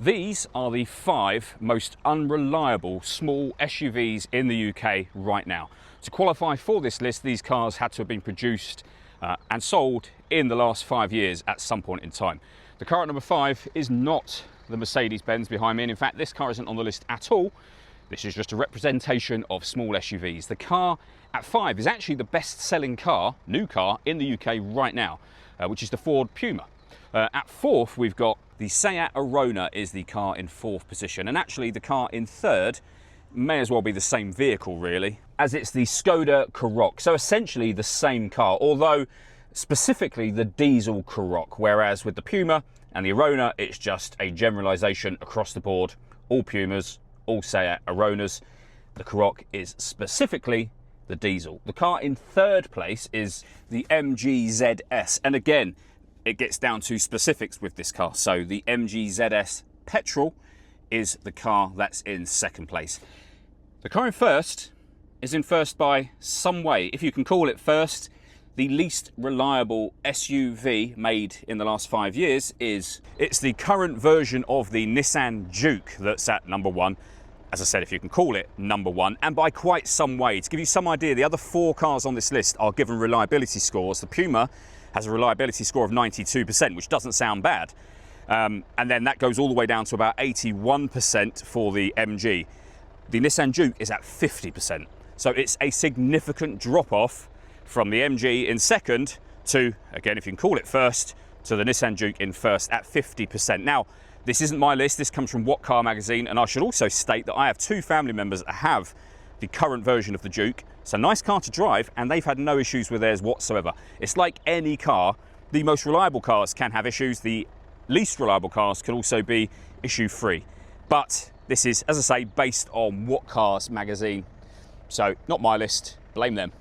These are the 5 most unreliable small SUVs in the UK right now. To qualify for this list, these cars had to have been produced and sold in the last 5 years at some point in time. The car at number 5 is not the Mercedes-Benz behind me, and in fact this car isn't on the list at all. This is just a representation of small SUVs. The car at 5 is actually the best-selling car, new car, in the UK right now, which is the Ford Puma. At 4th, we've got the Seat Arona is the car in 4th position, and actually the car in 3rd may as well be the same vehicle really, as it's the Skoda Karoq. So essentially the same car, although specifically the diesel Karoq, whereas with the Puma and the Arona it's just a generalisation across the board. All Pumas, all Seat Aronas. The Karoq is specifically the diesel. The car in 3rd place is the MG ZS, and again it gets down to specifics with this car. So the MG ZS Petrol is the car that's in 2nd place. The car in 1st is in 1st by some way, if you can call it first. The least reliable SUV made in the last 5 years it's the current version of the Nissan Juke that's at number 1. As I said, if you can call it number 1, and by quite some way. To give you some idea, the other 4 cars on this list are given reliability scores. The Puma has a reliability score of 92%, which doesn't sound bad. And then that goes all the way down to about 81% for the MG. The Nissan Juke is at 50%. So it's a significant drop-off from the MG in 2nd to, again, if you can call it first, to the Nissan Juke in 1st at 50%. Now, this isn't my list, this comes from What Car magazine, and I should also state that I have 2 family members that have the current version of the Juke. It's a nice car to drive, and they've had no issues with theirs whatsoever. It's like any car, the most reliable cars can have issues, the least reliable cars can also be issue-free. But this is, as I say, based on What Cars magazine. So, not my list, blame them.